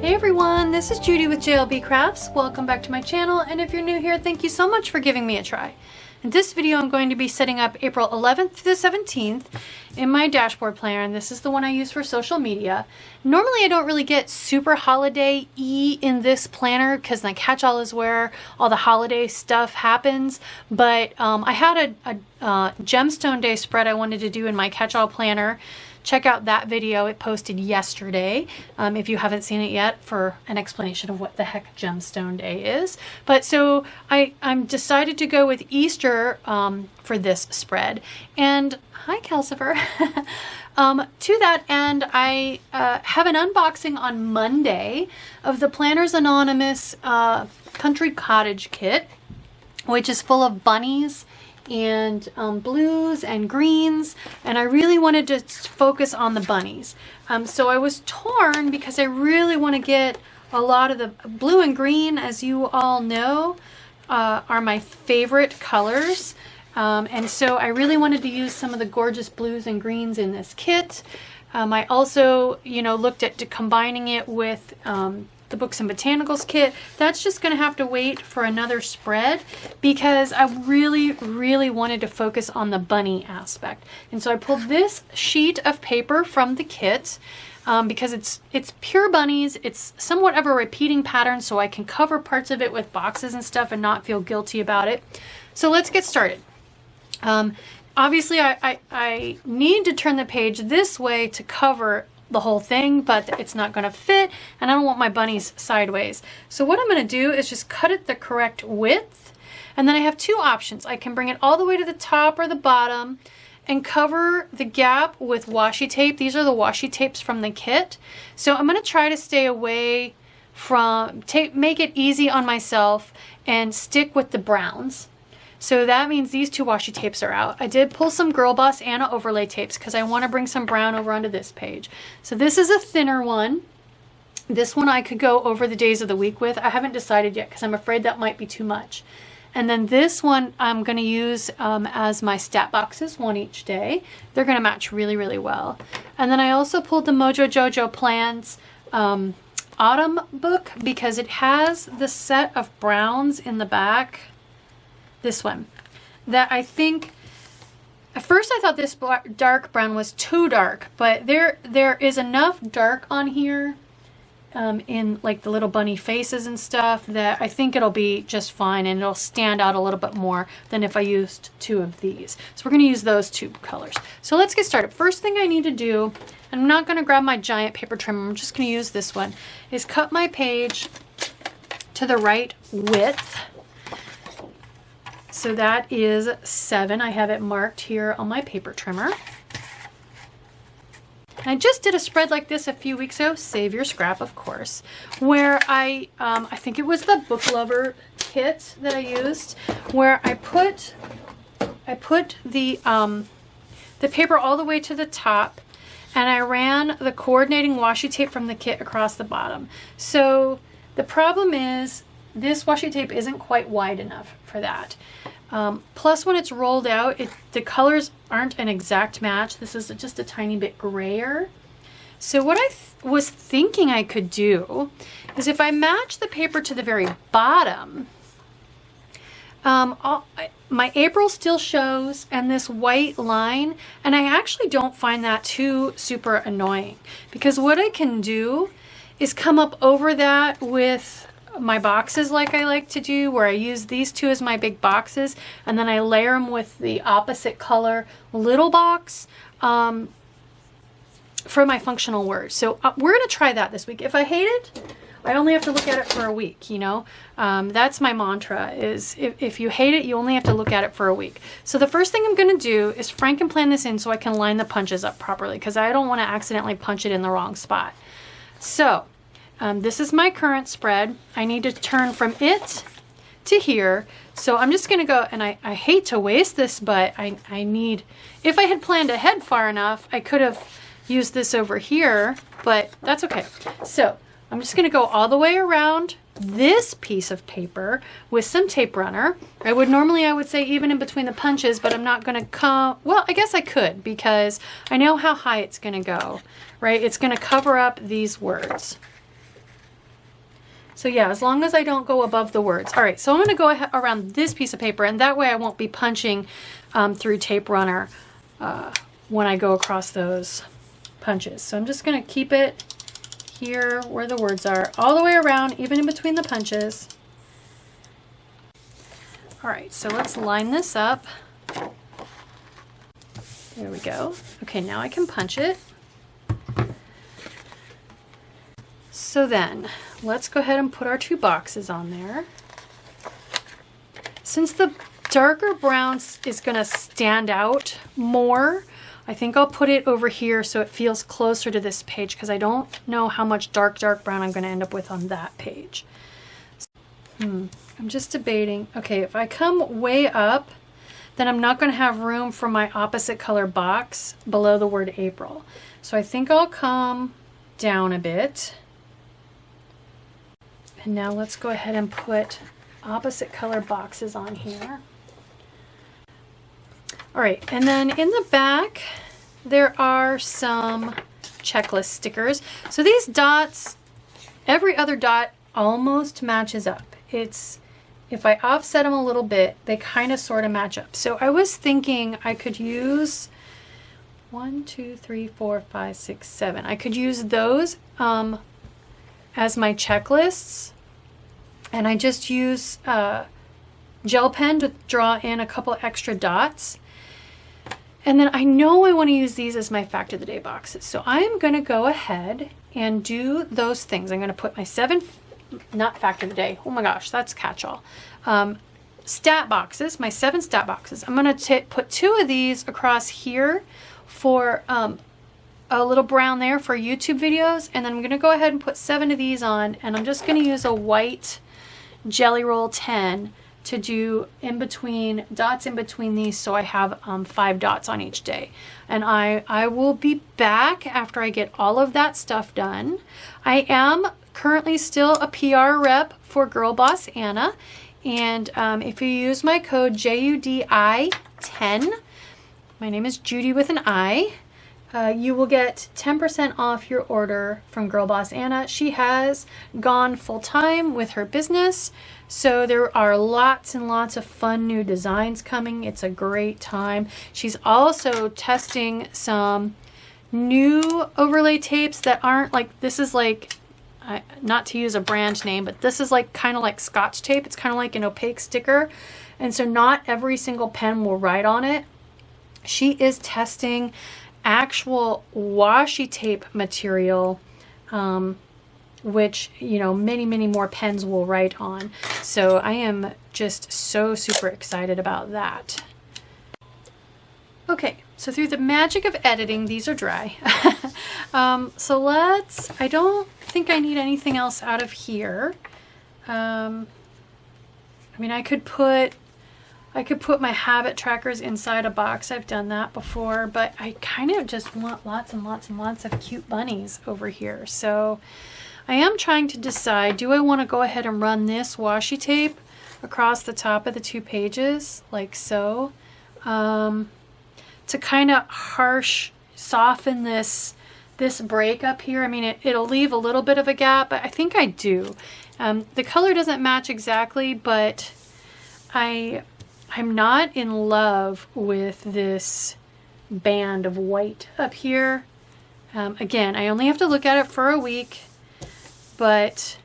Hey everyone, this is Judi with JLBCrafts. Welcome back to my channel, and if you're new here, thank you so much for giving me a try. In this video, I'm going to be setting up April 11th to the 17th in my dashboard planner, and this is the one I use for social media. Normally, I don't really get super holiday-y in this planner because my catch-all is where all the holiday stuff happens, but I had a gemstone day spread I wanted to do in my catch-all planner. Check out that video, it posted yesterday, if you haven't seen it yet, for an explanation of what the heck Gemstone Day is. But so I'm decided to go with Easter for this spread. And hi, Calcifer. To that end, I have an unboxing on Monday of the Planners Anonymous Country Cottage Kit, which is full of bunnies and blues and greens, and I really wanted to focus on the bunnies. So I was torn because I really want to get a lot of the blue and green, as you all know, are my favorite colors. And so I really wanted to use some of the gorgeous blues and greens in this kit. I also, looked at combining it with the Books and Botanicals kit. That's just going to have to wait for another spread because I really wanted to focus on the bunny aspect. And so I pulled this sheet of paper from the kit because it's pure bunnies. It's somewhat of a repeating pattern, so I can cover parts of it with boxes and stuff and not feel guilty about it. So let's get started. Obviously, I need to turn the page this way to cover the whole thing, but it's not going to fit, and I don't want my bunnies sideways. So what I'm going to do is just cut it the correct width, and then I have two options. I can bring it all the way to the top or the bottom and cover the gap with washi tape. These are the washi tapes from the kit. So I'm going to try to stay away from make it easy on myself and stick with the browns. So that means these two washi tapes are out. I did pull some Girl Boss Anna overlay tapes because I want to bring some brown over onto this page. So this is a thinner one. This one I could go over the days of the week with. I haven't decided yet because I'm afraid that might be too much. And then this one I'm going to use as my stat boxes, one each day. They're going to match really well. And then I also pulled the Mojo Jojo Plans Autumn book because it has the set of browns in the back. This one that I think at first I thought this dark brown was too dark, but there is enough dark on here in like the little bunny faces and stuff that I think it'll be just fine, and it'll stand out a little bit more than if I used two of these. So we're going to use those two colors. So let's get started. First thing I need to do, I'm not going to grab my giant paper trimmer, I'm just going to use this one, is cut my page to the right width. So that is 7. I have it marked here on my paper trimmer. And I just did a spread like this a few weeks ago, Save Your Scrap, of course, where I think it was the Book Lover kit that I used, where I put the paper all the way to the top, and I ran the coordinating washi tape from the kit across the bottom. So the problem is this washi tape isn't quite wide enough for that. Plus, when it's rolled out, the colors aren't an exact match. This is just a tiny bit grayer. So what I was thinking I could do is if I match the paper to the very bottom, my April still shows and this white line, and I actually don't find that too super annoying because what I can do is come up over that with my boxes like I like to do, where I use these two as my big boxes and then I layer them with the opposite color little box for my functional words. So we're going to try that this week. If I hate it, I only have to look at it for a week, that's my mantra, is if you hate it, you only have to look at it for a week. So the first thing I'm going to do is Frankenplan this in so I can line the punches up properly because I don't want to accidentally punch it in the wrong spot. So this is my current spread. I need to turn from it to here. So I'm just going to go, and I hate to waste this, but I need, if I had planned ahead far enough, I could have used this over here, but that's okay. So I'm just going to go all the way around this piece of paper with some tape runner. I would say even in between the punches, but I'm not going to come, well, I guess I could because I know how high it's going to go, right? It's going to cover up these words. So yeah, as long as I don't go above the words. All right, so I'm gonna go ahead around this piece of paper, and that way I won't be punching through Tape Runner when I go across those punches. So I'm just gonna keep it here where the words are, all the way around, even in between the punches. All right, so let's line this up. There we go. Okay, now I can punch it. So then, let's go ahead and put our 2 boxes on there. Since the darker brown is gonna stand out more, I think I'll put it over here so it feels closer to this page, because I don't know how much dark brown I'm gonna end up with on that page. I'm just debating. Okay, if I come way up, then I'm not gonna have room for my opposite color box below the word April. So I think I'll come down a bit. And now let's go ahead and put opposite color boxes on here. All right, and then in the back, there are some checklist stickers. So these dots, every other dot almost matches up. It's, if I offset them a little bit, they kind of sort of match up. So I was thinking I could use 1, 2, 3, 4, 5, 6, 7. I could use those as my checklists, and I just use gel pen to draw in a couple extra dots. And then I know I want to use these as my fact of the day boxes. So I'm going to go ahead and do those things. I'm going to put my 7, not fact of the day, oh my gosh, that's catch-all. Stat boxes, my 7 stat boxes. I'm going to put 2 of these across here for a little brown there for YouTube videos. And then I'm going to go ahead and put 7 of these on. And I'm just going to use a white Jelly Roll 10 to do in between dots in between these, so I have 5 dots on each day. And I will be back after I get all of that stuff done. I am currently still a PR rep for Girl Boss Anna, and if you use my code JUDI10, my name is Judy with an I, you will get 10% off your order from Girl Boss Anna. She has gone full-time with her business, so there are lots and lots of fun new designs coming. It's a great time. She's also testing some new overlay tapes that aren't like, this is like, not to use a brand name, but this is like kind of like Scotch tape. It's kind of like an opaque sticker, and so not every single pen will write on it. She is testing actual washi tape material, which, you know, many more pens will write on. So I am just so super excited about that. Okay, so through the magic of editing, these are dry. So I don't think I need anything else out of here. I mean, I could put my habit trackers inside a box. I've done that before, but I kind of just want lots and lots and lots of cute bunnies over here. So I am trying to decide, do I want to go ahead and run this washi tape across the top of the 2 pages, like so, to kind of soften this break up here. I mean, it'll leave a little bit of a gap, but I think I do. The color doesn't match exactly, but I'm not in love with this band of white up here. Again, I only have to look at it for a week, but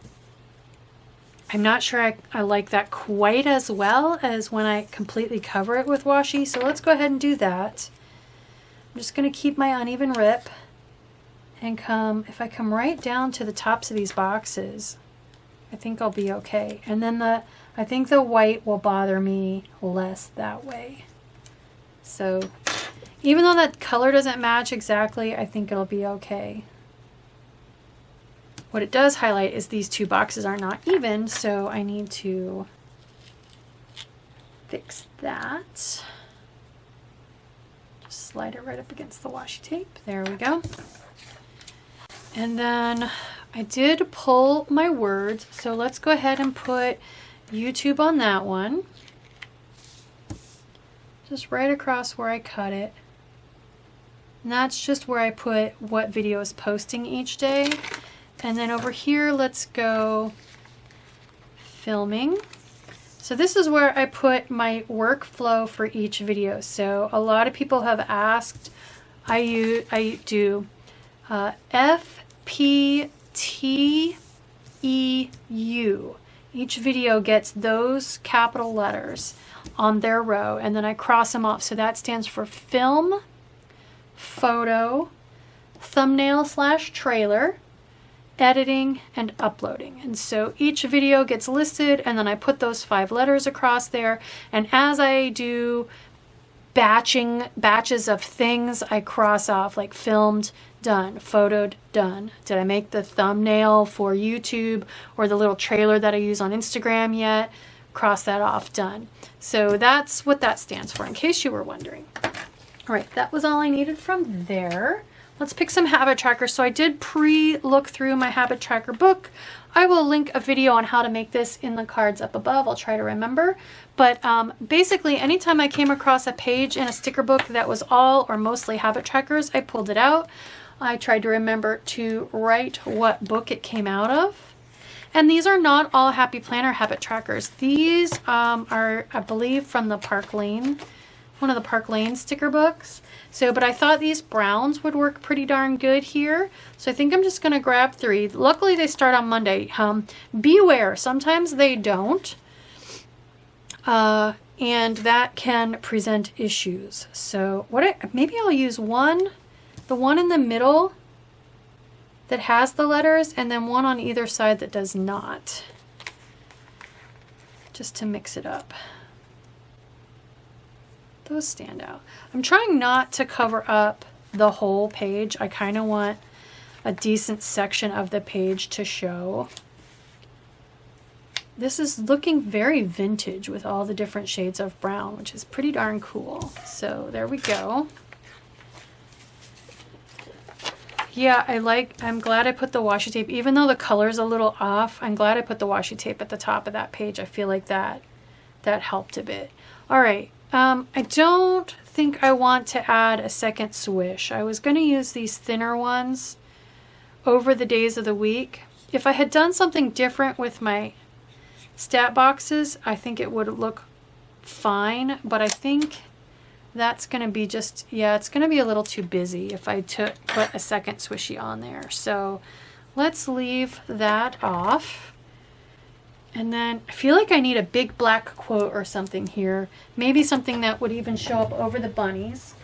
I'm not sure I like that quite as well as when I completely cover it with washi. So let's go ahead and do that. I'm just going to keep my uneven rip and if I come right down to the tops of these boxes, I think I'll be okay. And then I think the white will bother me less that way. So even though that color doesn't match exactly, I think it'll be okay. What it does highlight is these 2 boxes are not even, so I need to fix that. Just slide it right up against the washi tape. There we go. And then I did pull my words, so let's go ahead and put YouTube on that one. Just right across where I cut it. And that's just where I put what video is posting each day. And then over here, let's go filming. So this is where I put my workflow for each video. So a lot of people have asked, I do FPTEU. Each video gets those capital letters on their row, and then I cross them off. So that stands for film, photo, thumbnail / trailer, editing, and uploading. And so each video gets listed, and then I put those 5 letters across there. And as I do batches of things, I cross off, like filmed, done, photoed, done. Did I make the thumbnail for YouTube or the little trailer that I use on Instagram yet? Cross that off, done. So that's what that stands for, in case you were wondering. All right, that was all I needed from there. Let's pick some habit trackers. So I did pre-look through my habit tracker book. I will link a video on how to make this in the cards up above. I'll try to remember. But basically, anytime I came across a page in a sticker book that was all or mostly habit trackers, I pulled it out. I tried to remember to write what book it came out of. And these are not all Happy Planner habit trackers. These are, I believe, from the Park Lane, one of the Park Lane sticker books. So, but I thought these browns would work pretty darn good here. So I think I'm just going to grab 3. Luckily, they start on Monday. Beware, sometimes they don't. And that can present issues. So maybe I'll use the one in the middle that has the letters, and then one on either side that does not. Just to mix it up. Those stand out. I'm trying not to cover up the whole page. I kind of want a decent section of the page to show. This is looking very vintage with all the different shades of brown, which is pretty darn cool. So there we go. Yeah, I'm glad I put the washi tape. Even though the color's a little off, I'm glad I put the washi tape at the top of that page. I feel like that helped a bit. All right. I don't think I want to add a second swish. I was going to use these thinner ones over the days of the week. If I had done something different with my stat boxes, I think it would look fine, but I think that's going to be just, yeah, it's going to be a little too busy if I put a second swishy on there. So let's leave that off. And then I feel like I need a big black quote or something here. Maybe something that would even show up over the bunnies.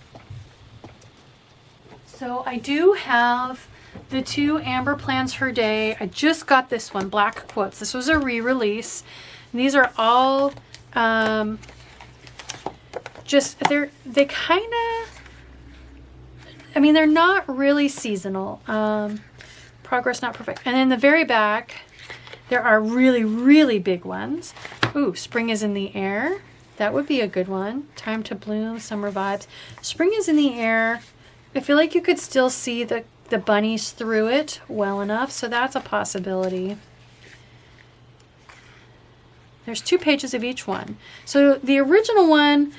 So I do have the 2 Amber Plans Her Day. I just got this one, Black Quotes. This was a re-release. These are all they kind of, I mean, they're not really seasonal. Progress Not Perfect. And in the very back, there are really, really big ones. Ooh, Spring is in the Air. That would be a good one. Time to Bloom, Summer Vibes. Spring is in the Air. I feel like you could still see the bunnies through it well enough, so that's a possibility. There's 2 pages of each one. So the original one,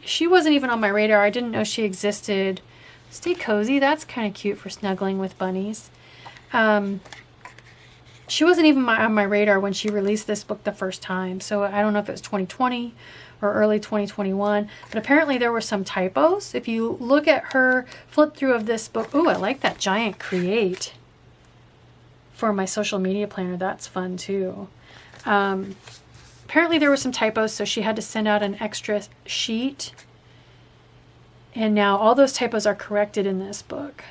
she wasn't even on my radar. I didn't know she existed. Stay Cozy, that's kind of cute for snuggling with bunnies. She wasn't even on my radar when she released this book the first time. So I don't know if it was 2020 or early 2021. But apparently there were some typos. If you look at her flip through of this book. Ooh, I like that giant create for my social media planner. That's fun too. Apparently there were some typos, so she had to send out an extra sheet. And now all those typos are corrected in this book.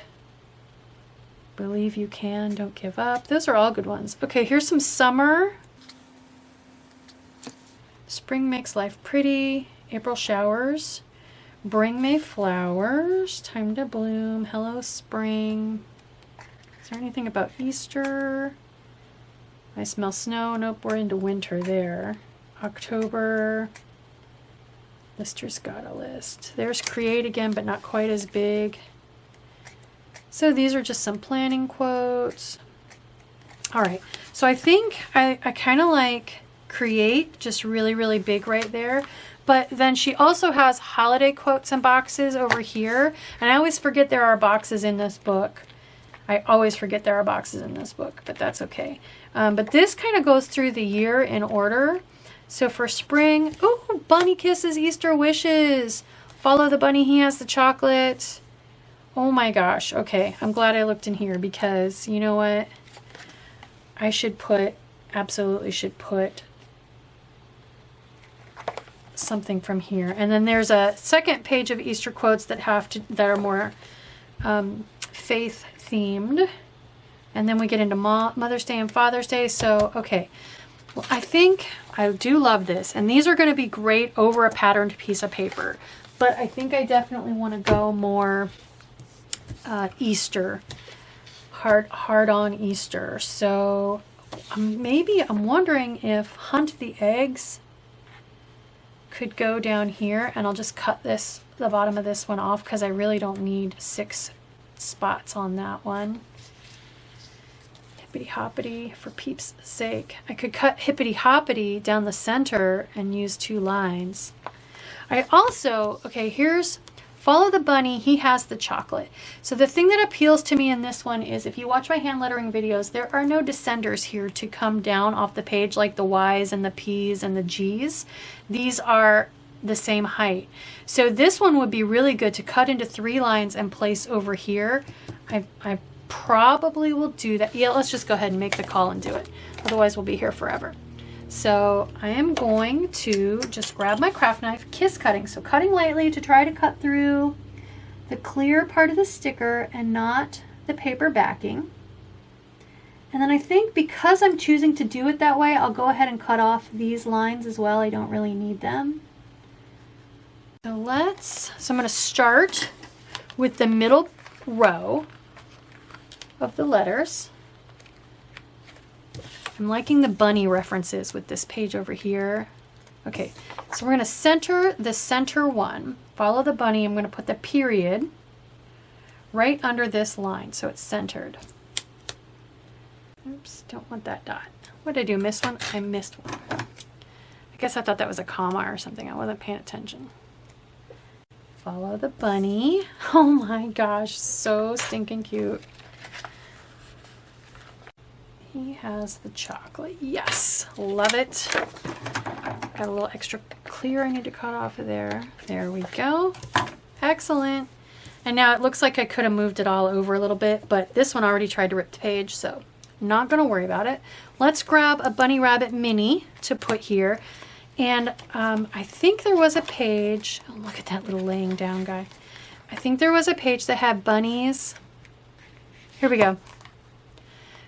Believe You Can, Don't Give Up. Those are all good ones. Okay, here's some summer. Spring Makes Life Pretty. April Showers. Bring May Flowers. Time to Bloom. Hello Spring. Is there anything about Easter? I Smell Snow. Nope, we're into winter there. October. Lister's Got a List. There's Create again, but not quite as big. So these are just some planning quotes. All right, so I think I kind of like Create, just really, really big right there. But then she also has holiday quotes and boxes over here. And I always forget there are boxes in this book. I always forget there are boxes in this book, but that's okay. But this kind of goes through the year in order. So for spring, oh, Bunny Kisses, Easter Wishes. Follow the bunny, he has the chocolate. Oh my gosh, okay. I'm glad I looked in here because you know what? I should put, absolutely should put something from here. And then there's a second page of Easter quotes that are more faith themed. And then we get into Mother's Day and Father's Day. So, okay. Well, I think I do love this. And these are going to be great over a patterned piece of paper. But I think I definitely want to go more Easter. Hard on Easter. So maybe I'm wondering if Hunt the Eggs could go down here, and I'll just cut the bottom of this one off because I really don't need 6 spots on that one. Hippity Hoppity, for peeps' sake. I could cut Hippity Hoppity down the center and use 2 lines. I also, okay, here's Follow the Bunny, he has the chocolate. So the thing that appeals to me in this one is if you watch my hand lettering videos, there are no descenders here to come down off the page like the Y's and the P's and the G's. These are the same height. So this one would be really good to cut into 3 lines and place over here. I probably will do that. Yeah, let's just go ahead and make the call and do it. Otherwise we'll be here forever. So I am going to just grab my craft knife, kiss cutting. So cutting lightly to try to cut through the clear part of the sticker and not the paper backing. And then I think because I'm choosing to do it that way, I'll go ahead and cut off these lines as well. I don't really need them. So I'm going to start with the middle row of the letters. I'm liking the bunny references with this page over here. Okay, so we're going to center the center one. Follow the bunny. I'm going to put the period right under this line so it's centered. Oops, don't want that dot. What did I do? Miss one? I missed one. I guess I thought that was a comma or something. I wasn't paying attention. Follow the bunny. Oh my gosh, so stinking cute. He has the chocolate. Yes, love it. Got a little extra clear I need to cut off of there. There we go. Excellent. And now it looks like I could have moved it all over a little bit, but this one already tried to rip the page, so not going to worry about it. Let's grab a Bunny Rabbit mini to put here. And I think there was a page. Oh, look at that little laying down guy. I think there was a page that had bunnies. Here we go.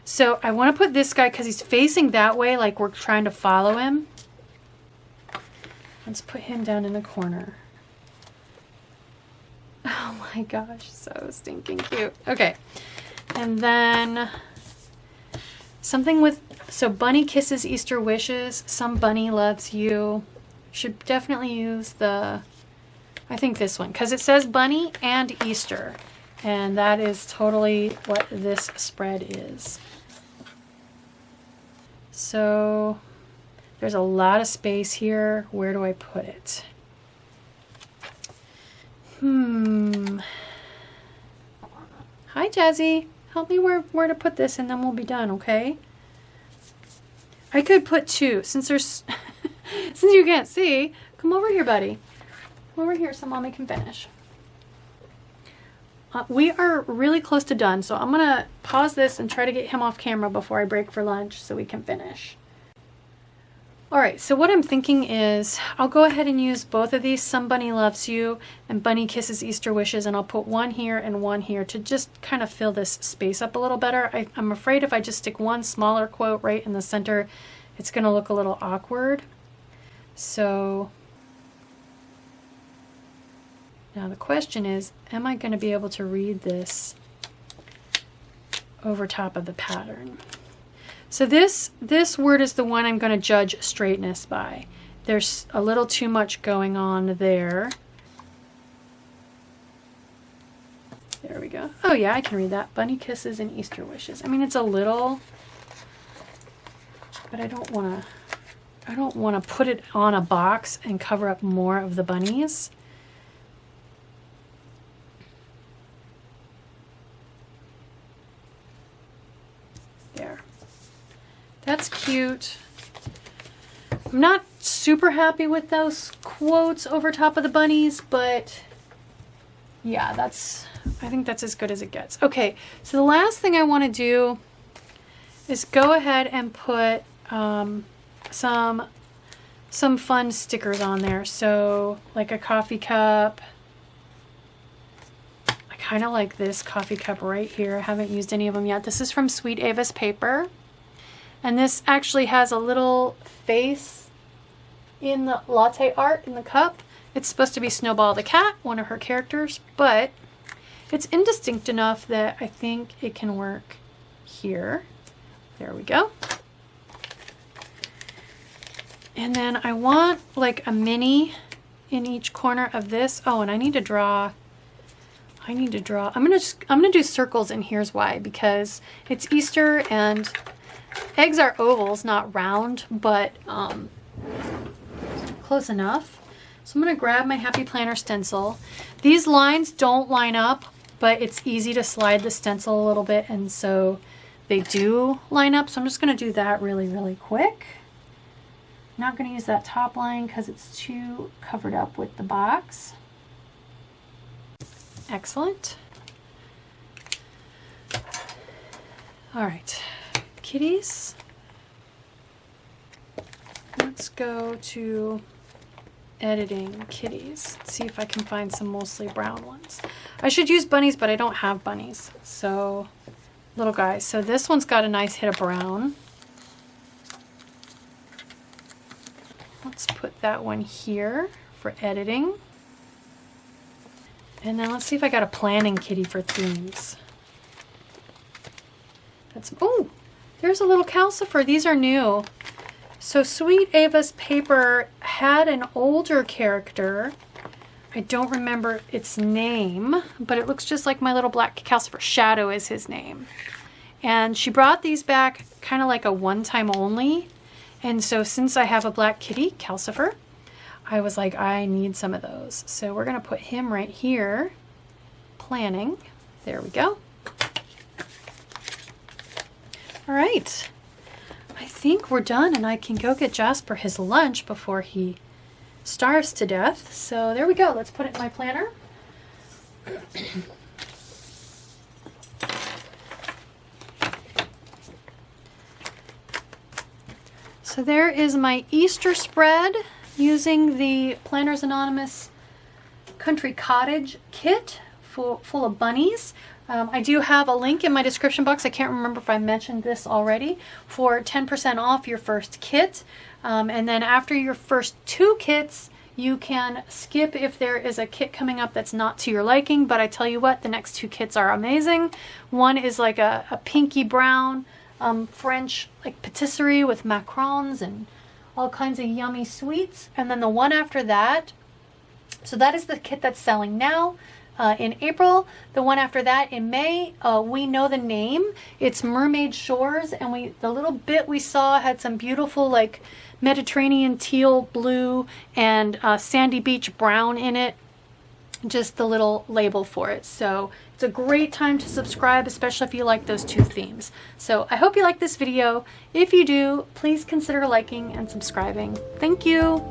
So I want to put this guy because he's facing that way like we're trying to follow him. Let's put him down in the corner. Oh my gosh, so stinking cute. Okay, and then something with, so Bunny Kisses, Easter Wishes, Some Bunny Loves You. Should definitely use the, I think this one, because it says Bunny and Easter. And that is totally what this spread is. So there's a lot of space here. Where do I put it? Hi, Jazzy. Help me where to put this and then we'll be done, okay? I could put 2 since there's since you can't see. Come over here, buddy. Come over here so Mommy can finish. We are really close to done, so I'm gonna pause this and try to get him off camera before I break for lunch so we can finish. Alright, so what I'm thinking is I'll go ahead and use both of these, Some Bunny Loves You and Bunny Kisses, Easter Wishes, and I'll put one here and one here to just kind of fill this space up a little better. I'm afraid if I just stick one smaller quote right in the center, it's gonna look a little awkward. So now the question is, am I going to be able to read this over top of the pattern? So this word is the one I'm going to judge straightness by. There's a little too much going on there. There we go. Oh yeah, I can read that. Bunny Kisses and Easter Wishes. I mean, it's a little, but I don't want to put it on a box and cover up more of the bunnies. That's cute. I'm not super happy with those quotes over top of the bunnies, but yeah, I think that's as good as it gets. Okay, so the last thing I want to do is go ahead and put some fun stickers on there. So like a coffee cup. I kind of like this coffee cup right here. I haven't used any of them yet. This is from Sweet Ava's paper. And this actually has a little face in the latte art in the cup. It's supposed to be Snowball the cat, one of her characters, but it's indistinct enough that I think it can work here. There we go. And then I want like a mini in each corner of this. Oh, and I need to draw. I'm gonna do circles, and here's why. Because it's Easter and eggs are ovals, not round, but close enough. So I'm gonna grab my Happy Planner stencil. These lines don't line up, but it's easy to slide the stencil a little bit, and so they do line up. So I'm just gonna do that really, really quick. I'm not gonna use that top line because it's too covered up with the box. Excellent. All right, kitties. Let's go to editing kitties. Let's see if I can find some mostly brown ones. I should use bunnies, but I don't have bunnies. So little guys. So this one's got a nice hit of brown. Let's put that one here for editing. And then let's see if I got a planning kitty for themes. Oh, there's a little calcifer. These are new. So Sweet Ava's paper had an older character. I don't remember its name, but it looks just like my little black calcifer. Shadow is his name. And she brought these back kind of like a one-time only. And so since I have a black kitty, calcifer, I was like, I need some of those. So we're going to put him right here. Planning. There we go. All right. I think we're done, and I can go get Jazpur his lunch before he starves to death. So there we go. Let's put it in my planner. So there is my Easter spread using the Planners Anonymous Country Cottage kit full of bunnies. I do have a link in my description box. I can't remember if I mentioned this already, for 10% off your first kit. And then after your first 2 kits, you can skip if there is a kit coming up that's not to your liking. But I tell you what, the next 2 kits are amazing. One is like a pinky brown French like patisserie with macarons and all kinds of yummy sweets. And then the one after that, so that is the kit that's selling now. In April, the one after that in May, we know the name. It's Mermaid Shores, and the little bit we saw had some beautiful like Mediterranean teal blue and sandy beach brown in it. Just the little label for it. So it's a great time to subscribe, especially if you like those 2 themes. So I hope you like this video. If you do, please consider liking and subscribing. Thank you.